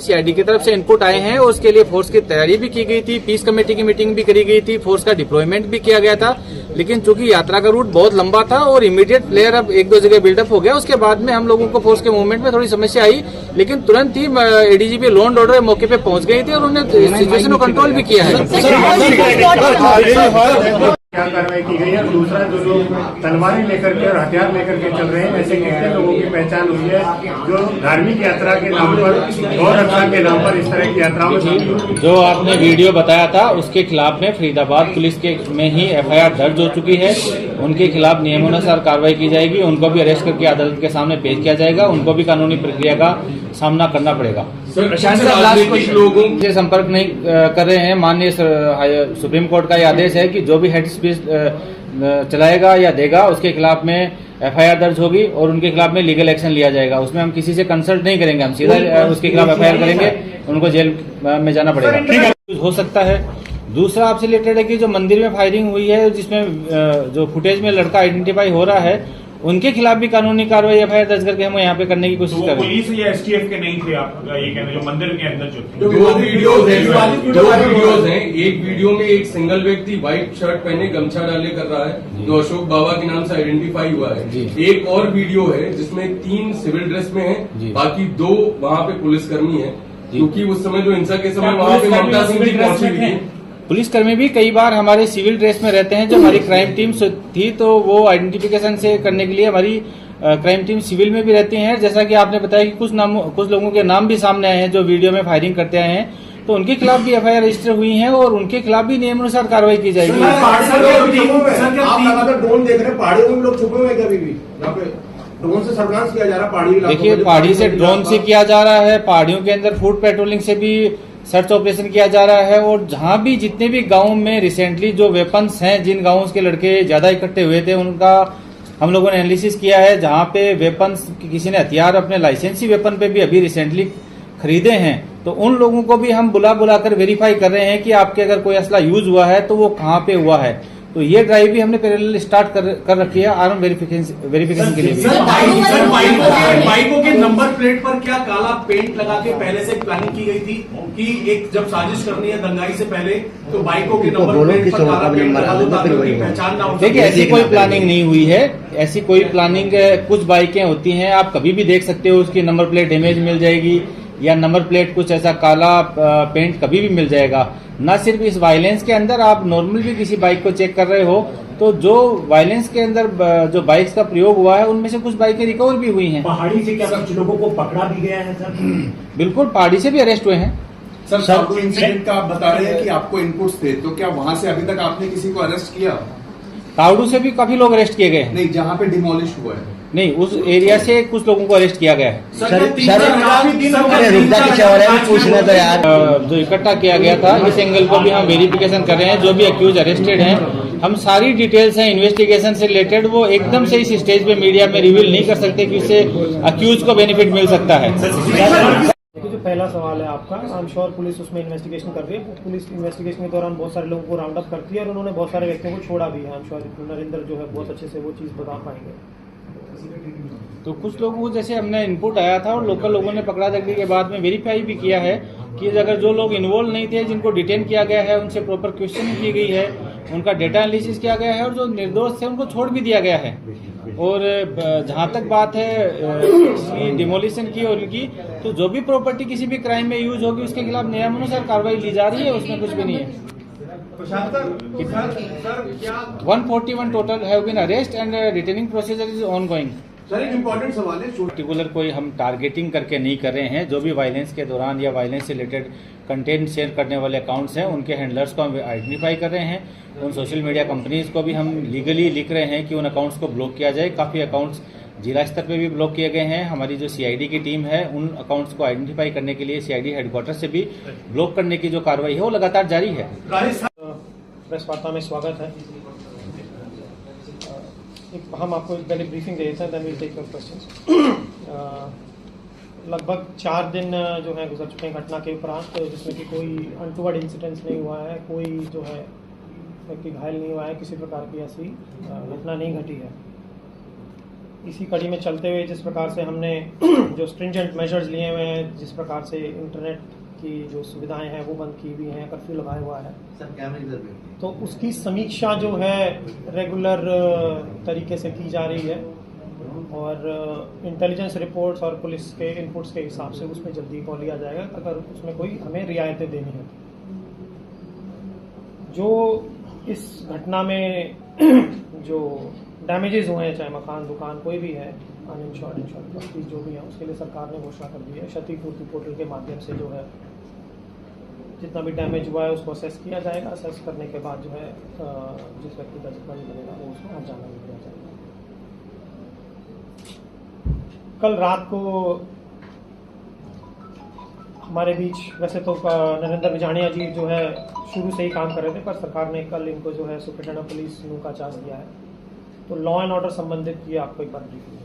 CID की तरफ से इनपुट आए हैं और उसके लिए फोर्स की तैयारी भी की गई थी, पीस कमेटी की मीटिंग भी करी गई थी, फोर्स का डिप्लॉयमेंट भी किया गया था। लेकिन चूंकि यात्रा का रूट बहुत लंबा था और इमीडिएट प्लेयर अब एक दो जगह बिल्डअप हो गया, उसके बाद में हम लोगों को फोर्स के मूवमेंट में थोड़ी समस्या आई, लेकिन तुरंत ही एडीजीपी लॉ एंड ऑर्डर मौके पे पहुंच गई थी और उन्होंने सिचुएशन को कंट्रोल भी किया है। क्या कार्रवाई की गई है? दूसरा, जो लोग तलवारें लेकर के और हथियार लेकर के चल रहे हैं, ऐसे कितने लोगों की पहचान हुई है जो धार्मिक यात्रा के नाम पर, गौ रक्षा के नाम पर इस तरह की यात्राओं में शामिल हुए? जो आपने वीडियो बताया था उसके खिलाफ में फरीदाबाद पुलिस के में ही एफआईआर दर्ज हो चुकी है। उनके खिलाफ नियमानुसार कार्रवाई की जाएगी, उनको भी अरेस्ट करके अदालत के सामने पेश किया जाएगा, उनको भी कानूनी प्रक्रिया का सामना करना पड़ेगा। कुछ लोगों से संपर्क नहीं कर रहे हैं। माननीय सुप्रीम कोर्ट का यह आदेश है कि जो भी हेड स्पीच चलाएगा या देगा उसके खिलाफ में एफआईआर दर्ज होगी और उनके खिलाफ में लीगल एक्शन लिया जाएगा। उसमें हम किसी से कंसल्ट नहीं करेंगे, हम सीधा उसके खिलाफ एफआईआर करेंगे, उनको जेल में जाना पड़ेगा। हो सकता है। दूसरा आपसे रिलेटेड है कि जो मंदिर में फायरिंग हुई है, जिसमें जो फुटेज में लड़का आइडेंटिफाई हो रहा है, उनके खिलाफ भी कानूनी कार्रवाई एफआईआर दर्ज करके हम यहाँ पे करने की कोशिश कर रहे हैं। पुलिस या एसटीएफ के नहीं थे, आप ये कहते हैं जो मंदिर के अंदर जो थे? दो वीडियोज हैं। एक वीडियो में एक सिंगल व्यक्ति व्हाइट शर्ट पहने गमछा डाले कर रहा है, जो अशोक बाबा के नाम से आइडेंटिफाई हुआ है। एक और वीडियो है जिसमें 3 सिविल ड्रेस में है, बाकी 2 वहाँ पे पुलिसकर्मी है, क्योंकि उस समय जो हिंसा के समय वहाँ पे ममता सिंह जी पहुंची हुई थी। पुलिसकर्मी भी कई बार हमारे सिविल ड्रेस में रहते हैं। जो हमारी क्राइम टीम थी तो वो आइडेंटिफिकेशन से करने के लिए हमारी क्राइम टीम सिविल में भी रहती है। जैसा कि आपने बताया कि कुछ लोगों के नाम भी सामने आए हैं जो वीडियो में फायरिंग करते आए हैं, तो उनके खिलाफ भी एफआईआर रजिस्टर हुई है और उनके खिलाफ भी नियमानुसार कार्रवाई की जाएगी। आप ड्रोन देख रहे हैं, पहाड़ियों में लोग छुपे हुए हैं, कभी भी यहाँ पे ड्रोन से सर्विलांस किया जा रहा है। पहाड़ी देखिए, पहाड़ी से ड्रोन से किया जा रहा है, पहाड़ियों के अंदर फूड पेट्रोलिंग से भी सर्च ऑपरेशन किया जा रहा है। और जहां भी जितने भी गांव में रिसेंटली जो वेपन्स हैं, जिन गांवों के लड़के ज्यादा इकट्ठे हुए थे, उनका हम लोगों ने एनालिसिस किया है। जहां पे वेपन्स, किसी ने हथियार अपने लाइसेंसी वेपन पे भी अभी रिसेंटली खरीदे हैं, तो उन लोगों को भी हम बुला कर वेरीफाई कर रहे हैं कि आपके अगर कोई असला यूज हुआ है तो वो कहाँ पे हुआ है। तो ये ड्राइव भी हमने पैरेलल स्टार्ट कर रखी है आर्म वेरिफिकेशन के लिए भी। बाइकों के नंबर प्लेट पर क्या काला पेंट लगा के पहले से प्लानिंग की गई थी कि एक जब साजिश करनी है दंगाई से पहले तो बाइकों के नंबर प्लेट पर काला पेंट लगा दो ताकि उनकी पहचान ना हो। देखिए, ऐसी कोई प्लानिंग नहीं हुई है। ऐसी कोई प्लानिंग, कुछ बाइकें होती हैं, आप कभी भी देख सकते हो, उसकी नंबर प्लेट इमेज मिल जाएगी या नंबर प्लेट कुछ ऐसा काला पेंट कभी भी मिल जाएगा। न सिर्फ इस वायलेंस के अंदर, आप नॉर्मल भी किसी बाइक को चेक कर रहे हो तो जो वायलेंस के अंदर जो बाइक्स का प्रयोग हुआ है, उनमें से कुछ बाइकें रिकवर भी हुई हैं। पहाड़ी से क्या कुछ लोगों को पकड़ा भी गया है सर? बिल्कुल, पहाड़ी से भी अरेस्ट हुए हैं। सर, काउडू इंसिडेंट का आप बता रहे हैं कि आपको इनपुट्स थे, तो क्या वहां से अभी तक आपने किसी को अरेस्ट किया? काउडू से भी काफी लोग अरेस्ट किए गए हैं। नहीं, जहाँ पे डिमोलिश हुआ है नहीं, उस एरिया से कुछ लोगों को अरेस्ट किया गया है। पूछना था यार, जो इकट्ठा किया गया था, इस एंगल को भी हम वेरिफिकेशन कर रहे हैं। जो भी अक्यूज अरेस्टेड हैं, हम सारी डिटेल्स हैं इन्वेस्टिगेशन से रिलेटेड, वो एकदम से इस स्टेज पे मीडिया में रिवील नहीं कर सकते कि इससे अक्यूज को बेनिफिट मिल सकता है। जो पहला सवाल है आपका, आई एम श्योर पुलिस उसमें इन्वेस्टिगेशन कर रही है। पुलिस इन्वेस्टिगेशन के दौरान बहुत सारे लोगों को राउंड अप करती है और उन्होंने बहुत सारे व्यक्तियों को छोड़ा भी है। आई एम श्योर नरेंद्र जो है बहुत अच्छे से वो चीज बता पाएंगे। तो कुछ लोगों को जैसे हमने इनपुट आया था और लोकल लोगों ने पकड़ा करने के बाद में वेरीफाई भी किया है कि अगर जो लोग इन्वॉल्व नहीं थे, जिनको डिटेन किया गया है, उनसे प्रॉपर क्वेश्चनिंग की गई है, उनका डेटा एनालिसिस किया गया है और जो निर्दोष थे उनको छोड़ भी दिया गया है। और जहां तक बात है डिमोलिशन की और उनकी, तो जो भी प्रॉपर्टी किसी भी क्राइम में यूज होगी उसके खिलाफ नियमानुसार कार्रवाई ली जा रही है, उसमें कुछ भी नहीं है। 141 total have been arrest and retaining procedure is ongoing. Sir, एक इम्पोर्टेंट सवाल है, पर्टिकुलर कोई हम टारगेटिंग करके नहीं कर रहे हैं। जो भी वायलेंस के दौरान या वायलेंस से रिलेटेड कंटेंट शेयर करने वाले अकाउंट्स हैं, उनके हैंडलर्स को हम आइडेंटिफाई कर रहे हैं। उन सोशल मीडिया कंपनीज को भी हम लीगली लिख रहे हैं कि उन अकाउंट्स को ब्लॉक किया जाए। काफ़ी अकाउंट्स जिला स्तर पे भी ब्लॉक किए गए हैं। हमारी जो सीआईडी की टीम है, उन अकाउंट्स को आइडेंटिफाई करने के लिए सीआईडी हेडक्वार्टर से भी ब्लॉक करने की जो कार्रवाई है वो लगातार जारी है। प्रेस वार्ता में स्वागत है। हम आपको पहले ब्रीफिंग दे देते हैं, then we take your questions. लगभग 4 दिन जो है गुजर चुके हैं घटना के उपरांत, जिसमें कि कोई अनटूवर्ड इंसिडेंट्स नहीं हुआ है, कोई जो है व्यक्ति घायल नहीं हुआ है, किसी प्रकार की ऐसी घटना नहीं घटी है। इसी कड़ी में चलते हुए जिस प्रकार से हमने जो स्ट्रिंजेंट मेजर्स लिए हुए हैं, जिस प्रकार से इंटरनेट की जो सुविधाएं हैं वो बंद की हुई हैं, कर्फ्यू लगाया हुआ है, तो उसकी समीक्षा जो है रेगुलर तरीके से की जा रही है और इंटेलिजेंस रिपोर्ट्स और पुलिस के इनपुट्स के हिसाब से उसमें जल्दी कॉल लिया जाएगा अगर उसमें कोई हमें रियायतें देनी है। जो इस घटना में जो डैमेजेस हुए हैं, चाहे मकान दुकान कोई भी है, अनइंश्योर्ड इंश्योर्ड प्रॉपर्टीज जो भी है, उसके लिए सरकार ने घोषणा कर दी है। क्षतिपूर्ति पोर्टल के माध्यम से जो है जितना भी डैमेज हुआ है उसको असेस किया जाएगा। असेस करने के बाद जो है जिस व्यक्ति का जितना भी बनेगा वो उसको हर्जाना भी दिया जाएगा। कल रात को हमारे बीच वैसे तो नरेंद्र बिजानिया जी जो है शुरू से ही काम कर रहे थे, पर सरकार ने कल इनको जो है सुपरिटेंडेंट ऑफ पुलिस नू का चार्ज दिया है। तो लॉ एंड ऑर्डर संबंधित ये आपको एक बार ब्रीफ है।